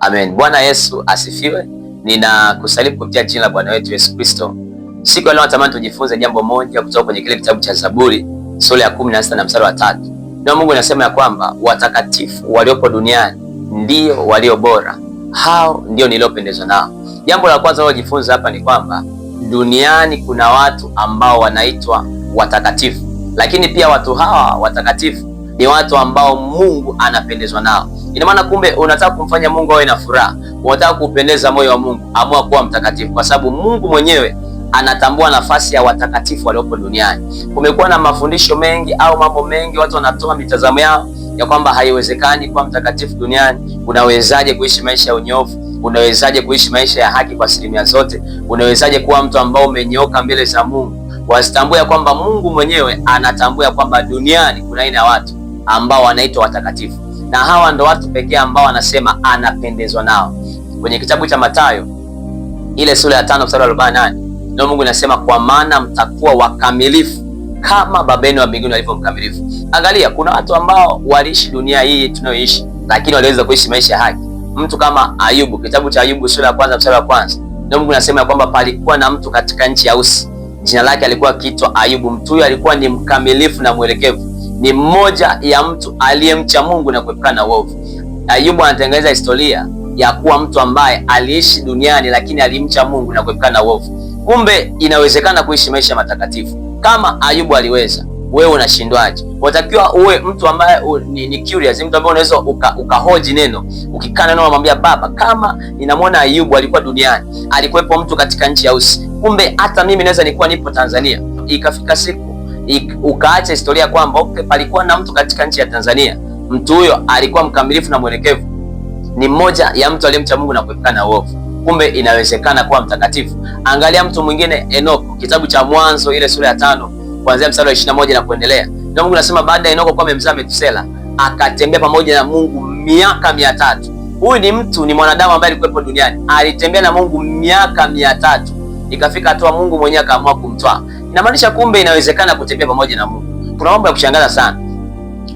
Amen. Bwana Yesu asifiwe. Ninakusalimu kupitia jina la Bwana wetu Yesu Kristo. Siku ya leo natamani tujifunze jambo moja kutoka kwenye kile kitabu cha Zaburi sura ya 16 na mstari wa 3. Ndio Mungu anasema ya kwamba watakatifu waliopo duniani ndio walio bora, hao ndio niliopendezwa nao. Jambo la kwanza tunajifunza hapa ni kwamba duniani kuna watu ambao wanaitwa watakatifu, lakini pia watu hawa watakatifu ni watu ambao Mungu anapendezwa nao. Ina maana kumbe, unataka kumfanya Mungu awe na furaha, unataka kupendeza moyo wa Mungu, amua kuwa mtakatifu, kwa sababu Mungu mwenyewe anatambua nafasi ya watakatifu waliopo duniani. Kumekuwa na mafundisho mengi au mambo mengi, watu wanatoa mitazamo yao ya kwamba haiwezekani kuwa mtakatifu duniani. Unawezaje kuishi maisha ya unyofu? Unawezaje kuishi maisha ya haki kwa asilimia zote? Unawezaje kuwa mtu ambao umenyooka mbele za Mungu? Wasitambue kwamba Mungu mwenyewe anatambua kwamba duniani kuna aina ya watu ambao wanaitwa watakatifu, na hawa ndo watu pekee ambao anasema anapendezwa nao. Kwenye kitabu cha Mathayo ile sura ya 5 mstari wa 48, ndio Mungu anasema kwa maana mtakuwa wakamilifu kama Baba yenu wa mbinguni alivyo mkamilifu. Angalia, kuna watu ambao waliishi dunia hii tunayoishi, lakini waliweza kuishi maisha ya haki. Mtu kama Ayubu, kitabu cha Ayubu sura ya 1 mstari wa 1, ndio Mungu anasema kwamba palikuwa na mtu katika nchi ya Usi, jina lake alikuwa akiitwa Ayubu. Mtu huyo alikuwa ni mkamilifu na mwelekevu, ni mmoja ya mtu aliyemcha Mungu na kuepukana na uovu. Ayubu anatengeneza historia ya kuwa mtu ambaye aliishi duniani lakini alimcha Mungu na kuepukana na uovu. Kumbe inawezekana kuishi maisha matakatifu. Kama Ayubu aliweza, wewe unashindwaje? Unatakiwa uwe mtu ambaye ni curious, mtu ambaye unaweza ukahoji neno, ukikaa neno unamwambia Baba, kama ninamwona Ayubu alikuwa duniani, alikuwepo mtu katika nchi ya Usi, kumbe hata mimi naweza nikuwa nipo Tanzania. Ikafika siku ukaacha historia kwamba okay, palikuwa na mtu katika nchi ya Tanzania, mtu huyo alikuwa mkamilifu na mwelekevu, ni mmoja ya mtu aliyemcha Mungu na kuepukana na uovu. Kumbe inawezekana kuwa mtakatifu. Angalia mtu mwingine, Enoko, kitabu cha Mwanzo ile sura ya 5 kuanzia mstari wa 21 na kuendelea. Ndio Mungu anasema baada ya Enoko kuwa amemzaa Metusela, akatembea pamoja na Mungu miaka 300. Huyu ni mtu, ni mwanadamu ambaye alikuwepo duniani, alitembea na Mungu miaka 300. Ikafika hatua Mungu mwenyewe akaamua kumtoa. Inamaanisha kumbe inawezekana kutembea pamoja na Mungu. Kuna mambo ya kushangaza sana.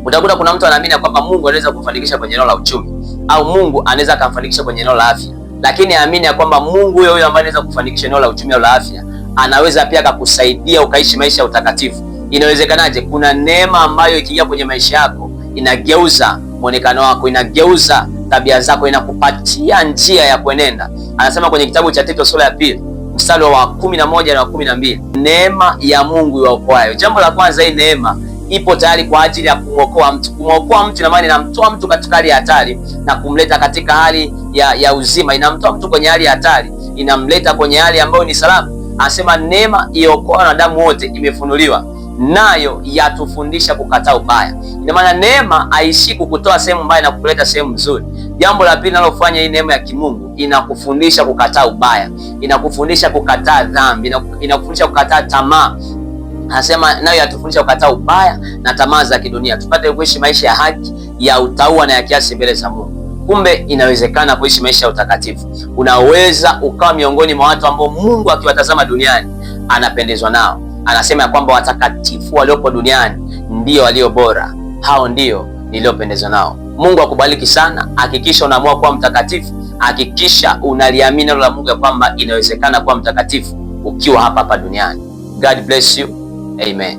Utakuta kuna mtu anaamini kwamba Mungu anaweza kufanikisha kwenye eneo la uchumi, au Mungu anaweza kumfanikisha kwenye eneo la afya, lakini aamini ya kwamba Mungu huyo huyo ambaye anaweza kufanikisha eneo la uchumi au la afya anaweza pia akakusaidia ukaishi maisha ya utakatifu. Inawezekanaje? Kuna neema ambayo ikiingia kwenye maisha yako inageuza muonekano wako, inageuza tabia zako, inakupatia njia ya kuenenda. Anasema kwenye kitabu cha Tito sura ya 2 mstari wa 11 na 12, neema ya Mungu iokoayo. Jambo la kwanza, hii neema ipo tayari kwa ajili ya kumwokoa mtu. Kumwokoa mtu ina maana inamtoa mtu katika hali ya hatari na kumleta katika hali ya uzima. Inamtoa mtu kwenye hali ya hatari, inamleta kwenye hali ambayo ni salama. Anasema neema iokoa wanadamu wote imefunuliwa, nayo yatufundisha kukataa ubaya. Ina maana neema haishi kukutoa sehemu mbaya na kukuleta sehemu nzuri. Jambo la pili linalofanya hii neema ya kimungu, inakufundisha kukataa ubaya, inakufundisha kukataa dhambi, inakufundisha kukataa tamaa. Anasema nayo yatufundisha kukataa ubaya na tamaa za kidunia, tupate kuishi maisha ya haki, ya utauwa na ya kiasi mbele za Mungu. Kumbe inawezekana kuishi maisha ya utakatifu. Unaweza ukawa miongoni mwa watu ambao Mungu akiwatazama duniani anapendezwa nao. Anasema ya kwamba watakatifu waliopo duniani ndio walio bora, hao ndio niliopendezwa nao. Mungu akubariki sana. Hakikisha unaamua kuwa mtakatifu. Hakikisha unaliamini neno la Mungu ya kwamba inawezekana kuwa mtakatifu ukiwa hapa duniani. God bless you. Amen.